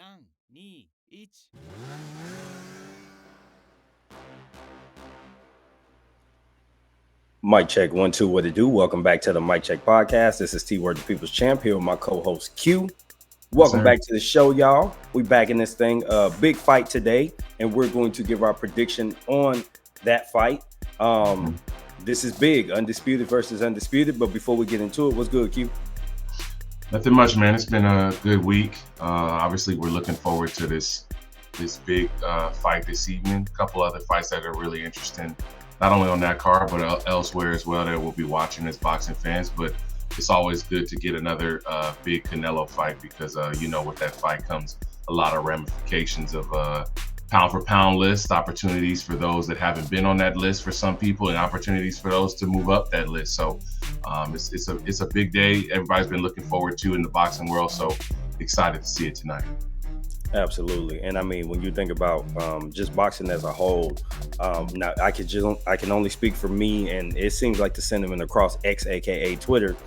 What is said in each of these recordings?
3、2、1。Mic check 1 2. What it do? Welcome back to the Mic Check podcast. This is T Word the People's Champ here with my co-host Q. Welcome back to the show, y'all. We back in this thing. Big fight today, and we're going to give our prediction on that fight. This is big, undisputed versus undisputed. But before we get into it, what's good, Q? Nothing much, man. It's been a good week. Obviously, we're looking forward to this big fight this evening. A couple other fights that are really interesting, not only on that card, but elsewhere as well that we'll be watching as boxing fans. But it's always good to get another big Canelo fight because, with that fight comes a lot of ramifications of pound-for-pound list, opportunities for those that haven't been on that list for some people, and opportunities for those to move up that list. So it's a big day. Everybody's been looking forward to in the boxing world. So excited to see it tonight. Absolutely. And I mean, when you think about just boxing as a whole, now I can only speak for me, and it seems like the sentiment across X, aka Twitter.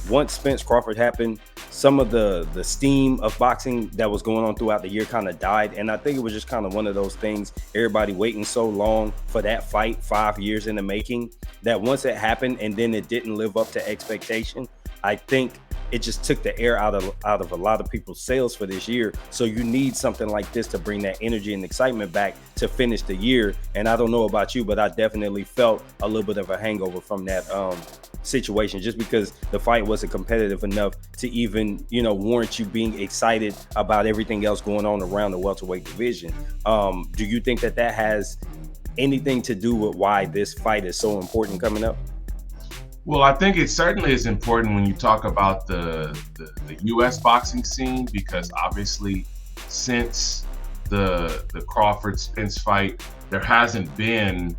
Once Spence Crawford happened, some of the steam of boxing that was going on throughout the year kind of died. And I think it was just kind of one of those things, everybody waiting so long for that fight, 5 years in the making, that once it happened and then it didn't live up to expectation, I think it just took the air out of a lot of people's sails for this year. So you need something like this to bring that energy and excitement back to finish the year. And I don't know about you, but I definitely felt a little bit of a hangover from that situation, just because the fight wasn't competitive enough to even, warrant you being excited about everything else going on around the welterweight division. Do you think that has anything to do with why this fight is so important coming up? Well, I think it certainly is important when you talk about the U.S. boxing scene, because obviously since the Crawford-Spence fight, there hasn't been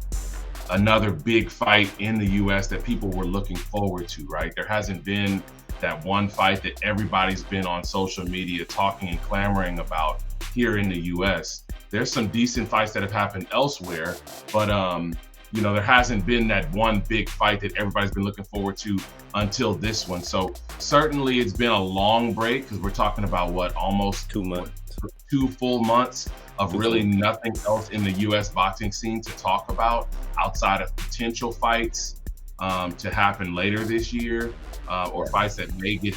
another big fight in the U.S. that people were looking forward to, right? There hasn't been that one fight that everybody's been on social media talking and clamoring about here in the U.S. There's some decent fights that have happened elsewhere, but there hasn't been that one big fight that everybody's been looking forward to until this one. So certainly it's been a long break, because we're talking about almost 2 months, 2 full months of really nothing else in the U.S. boxing scene to talk about outside of potential fights to happen later this year, or fights that may get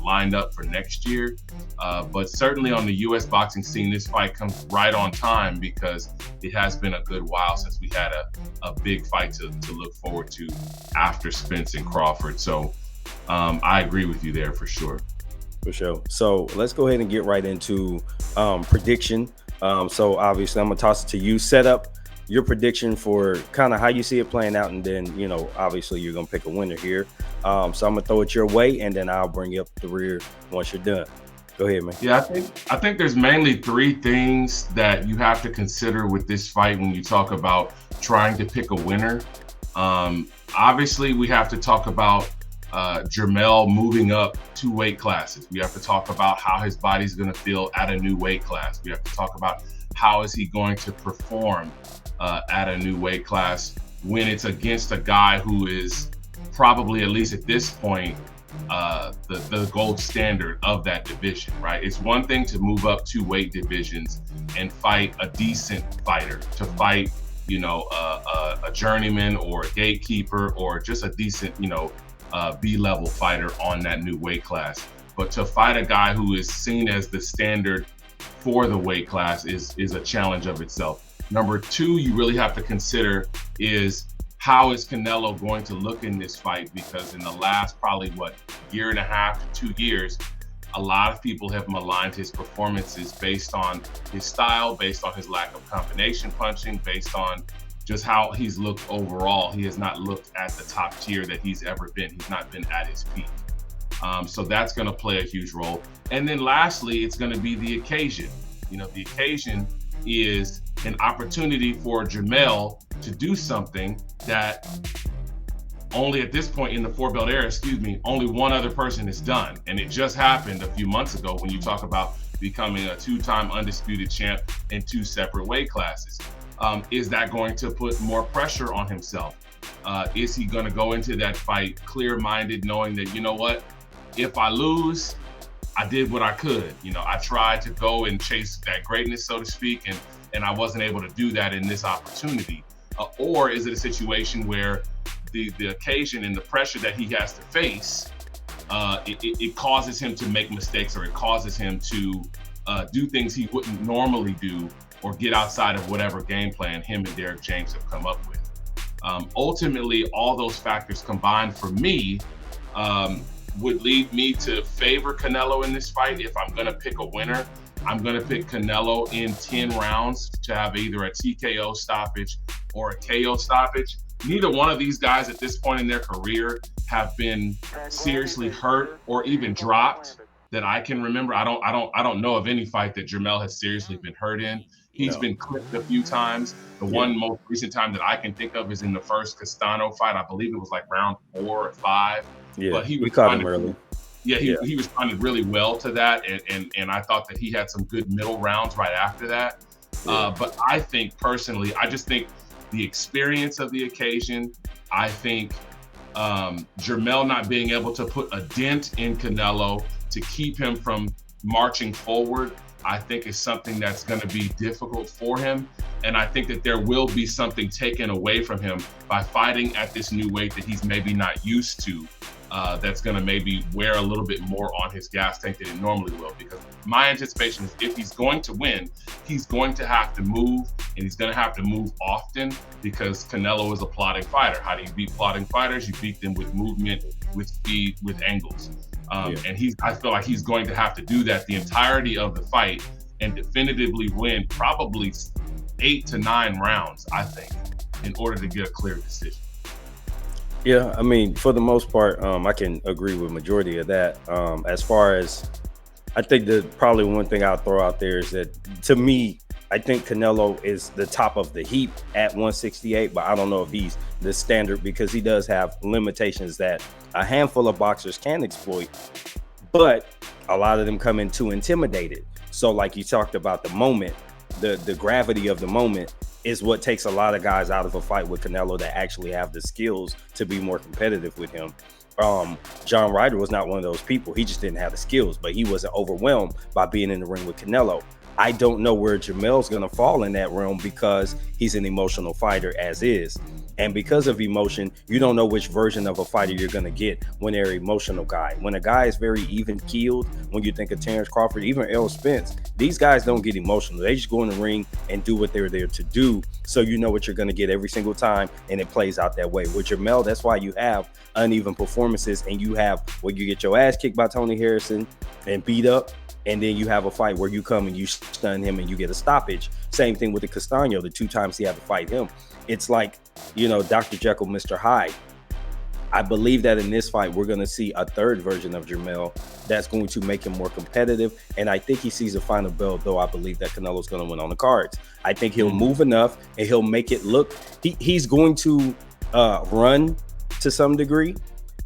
lined up for next year. But certainly on the U.S. boxing scene, this fight comes right on time, because it has been a good while since we had a big fight to look forward to after Spence and Crawford. So I agree with you there for sure. For sure. So let's go ahead and get right into prediction. So obviously I'm gonna toss it to you. Set up your prediction for kind of how you see it playing out, and then obviously you're gonna pick a winner here. So I'm gonna throw it your way, and then I'll bring you up the rear once you're done. Go ahead, man. Yeah, I think there's mainly 3 things that you have to consider with this fight when you talk about trying to pick a winner. Obviously, we have to talk about Jermell moving up 2 weight classes. We have to talk about how his body's going to feel at a new weight class. We have to talk about how is he going to perform at a new weight class when it's against a guy who is probably, at least at this point, the gold standard of that division, right? It's one thing to move up 2 weight divisions and fight a decent fighter, to fight, a journeyman or a gatekeeper or just a decent, B-level fighter on that new weight class. But to fight a guy who is seen as the standard for the weight class is a challenge of itself. Number 2, you really have to consider is, how is Canelo going to look in this fight? Because in the last probably year and a half to 2 years, a lot of people have maligned his performances based on his style, based on his lack of combination punching, based on just how he's looked overall. He has not looked at the top tier that he's ever been. He's not been at his peak. So that's going to play a huge role. And then lastly, it's going to be the occasion. The occasion is an opportunity for Jermell to do something that only at this point in the 4-belt era, only one other person has done. And it just happened a few months ago when you talk about becoming a 2-time undisputed champ in 2 separate weight classes. Is that going to put more pressure on himself? Is he going to go into that fight clear-minded, knowing that, if I lose, I did what I could. I tried to go and chase that greatness, so to speak, and I wasn't able to do that in this opportunity. Or is it a situation where the occasion and the pressure that he has to face, it causes him to make mistakes, or it causes him to do things he wouldn't normally do, or get outside of whatever game plan him and Derek James have come up with. Ultimately, all those factors combined for me would lead me to favor Canelo in this fight. If I'm going to pick a winner, I'm going to pick Canelo in 10 rounds to have either a TKO stoppage or a KO stoppage. Neither one of these guys at this point in their career have been seriously hurt or even dropped that I can remember. I don't know of any fight that Jermell has seriously been hurt in. He's been clipped a few times. The one most recent time that I can think of is in the first Castano fight. I believe it was like round 4 or 5. Yeah, but he we caught him early. He responded really well to that, and I thought that he had some good middle rounds right after that. But I think personally, I just think the experience of the occasion, I think Jermell not being able to put a dent in Canelo to keep him from marching forward, I think is something that's going to be difficult for him. And I think that there will be something taken away from him by fighting at this new weight that he's maybe not used to. That's going to maybe wear a little bit more on his gas tank than it normally will. Because my anticipation is if he's going to win, he's going to have to move, and he's going to have to move often, because Canelo is a plotting fighter. How do you beat plotting fighters? You beat them with movement, with speed, with angles. And I feel like he's going to have to do that the entirety of the fight and definitively win probably 8 to 9 rounds, I think, in order to get a clear decision. Yeah, I mean, for the most part, I can agree with majority of that. As far as, I think that probably one thing I'll throw out there is that, to me, I think Canelo is the top of the heap at 168, but I don't know if he's the standard, because he does have limitations that a handful of boxers can exploit, but a lot of them come in too intimidated. So like you talked about, the moment, the gravity of the moment is what takes a lot of guys out of a fight with Canelo that actually have the skills to be more competitive with him. John Ryder was not one of those people. He just didn't have the skills, but he wasn't overwhelmed by being in the ring with Canelo. I don't know where Jermell's going to fall in that realm, because he's an emotional fighter as is. And because of emotion, you don't know which version of a fighter you're going to get when they're an emotional guy. When a guy is very even-keeled, when you think of Terrence Crawford, even Errol Spence, these guys don't get emotional. They just go in the ring and do what they're there to do. So you know what you're going to get every single time, and it plays out that way. With Jermell, that's why you have uneven performances, and you have where you get your ass kicked by Tony Harrison and beat up, and then you have a fight where you come and you stun him and you get a stoppage. Same thing with the Castano, the 2 times he had to fight him. It's like, Dr. Jekyll, Mr. Hyde. I believe that in this fight, we're going to see a third version of Jermell that's going to make him more competitive. And I think he sees a final belt, though I believe that Canelo's going to win on the cards. I think he'll move enough and he'll make it look, he's going to run to some degree,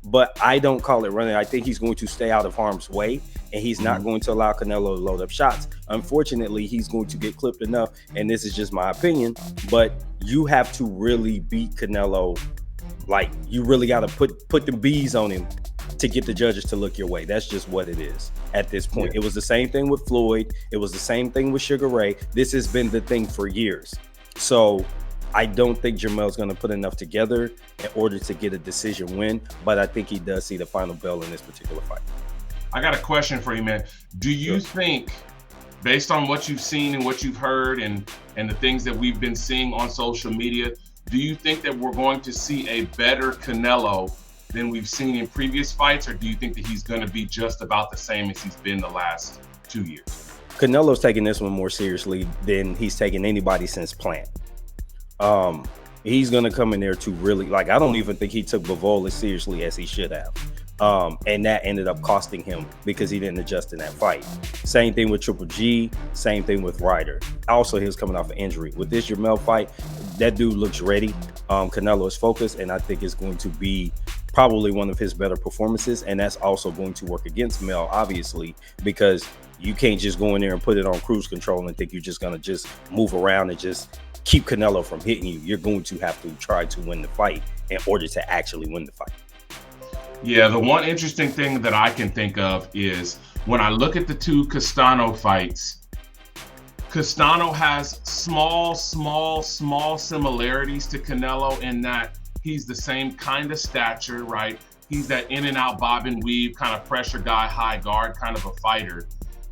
but I don't call it running. I think he's going to stay out of harm's way, and he's not going to allow Canelo to load up shots. Unfortunately, he's going to get clipped enough, and this is just my opinion, but you have to really beat Canelo. Like, you really got to put the bees on him to get the judges to look your way. That's just what it is at this point. It was the same thing with Floyd. It was the same thing with Sugar Ray. This has been the thing for years. So I don't think Jermell's going to put enough together in order to get a decision win, but I think he does see the final bell in this particular fight. I got a question for you, man. Do you think, based on what you've seen and what you've heard and the things that we've been seeing on social media, do you think that we're going to see a better Canelo than we've seen in previous fights, or do you think that he's going to be just about the same as he's been the last 2 years? Canelo's taking this one more seriously than he's taken anybody since Plant. He's going to come in there to really, I don't even think he took Bivol as seriously as he should have. And that ended up costing him because he didn't adjust in that fight. Same thing with Triple G, same thing with Ryder. Also, he was coming off an injury. With this Jermell fight, that dude looks ready. Canelo is focused, and I think it's going to be probably one of his better performances, and that's also going to work against Mel, obviously, because you can't just go in there and put it on cruise control and think you're just going to just move around and just keep Canelo from hitting you. You're going to have to try to win the fight in order to actually win the fight. Yeah, the one interesting thing that I can think of is when I look at the two Castano fights, Castano has small similarities to Canelo in that he's the same kind of stature, right? He's that in and out bob and weave kind of pressure guy, high guard kind of a fighter.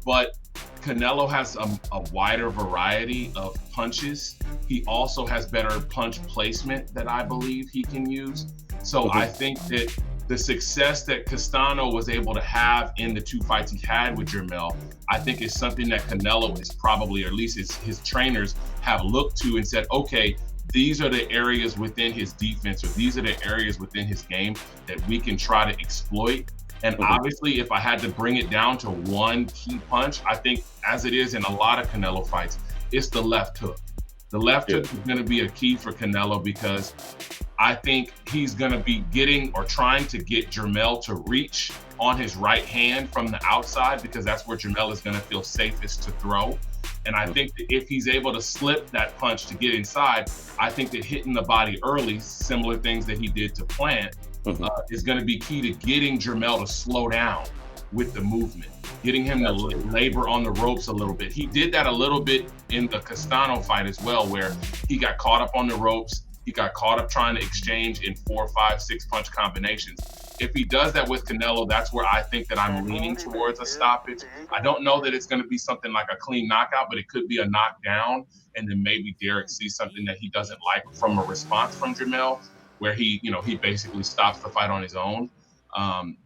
But Canelo has a wider variety of punches. He also has better punch placement that I believe he can use. So I think that the success that Castano was able to have in the two fights he had with Jermell, I think is something that Canelo is probably, or at least his trainers have looked to and said, okay, these are the areas within his defense, or these are the areas within his game that we can try to exploit. And obviously, if I had to bring it down to one key punch, I think, as it is in a lot of Canelo fights, it's the left hook. The left hook is going to be a key for Canelo, because I think he's going to be getting or trying to get Jermell to reach on his right hand from the outside, because that's where Jermell is going to feel safest to throw. And I think that if he's able to slip that punch to get inside, I think that hitting the body early, similar things that he did to Plant, is going to be key to getting Jermell to slow down with the movement, getting him to labor on the ropes a little bit. He did that a little bit in the Castano fight as well, where he got caught up on the ropes. He got caught up trying to exchange in 4, 5, 6 punch combinations. If he does that with Canelo, that's where I think that I'm leaning towards a stoppage. I don't know that it's going to be something like a clean knockout, but it could be a knockdown. And then maybe Derek sees something that he doesn't like from a response from Jermell, where he basically stops the fight on his own.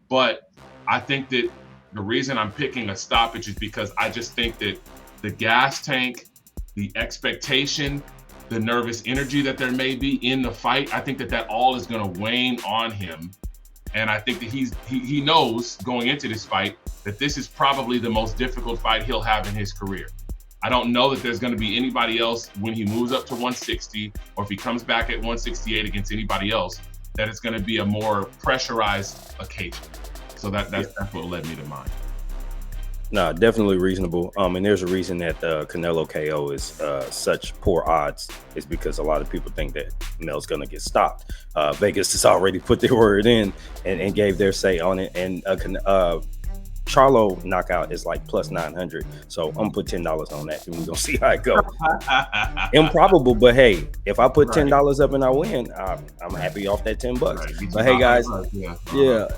But I think that the reason I'm picking a stoppage is because I just think that the gas tank, the expectation, the nervous energy that there may be in the fight, I think that all is going to wane on him. And I think that he knows going into this fight that this is probably the most difficult fight he'll have in his career. I don't know that there's going to be anybody else when he moves up to 160, or if he comes back at 168 against anybody else, that it's going to be a more pressurized occasion. So that's what led me to mine. No, definitely reasonable. And there's a reason that Canelo KO is such poor odds. Is because a lot of people think that Mel's gonna get stopped. Vegas has already put their word in and gave their say on it. And Charlo knockout is like plus 900. So I'm gonna put $10 on that, and we're gonna see how it goes. Improbable, but hey, if I put $10 up and I win, I'm happy off that $10. Right. But hey guys,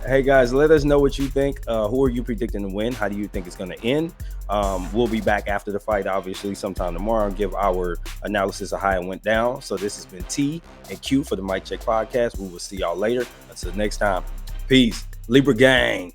hey guys, let us know what you think. Who are you predicting to win? How do you think it's gonna end? We'll be back after the fight, obviously, sometime tomorrow, and give our analysis of how it went down. So this has been T and Q for the Mic Check Podcast. We will see y'all later. Until next time, peace, Libra gang.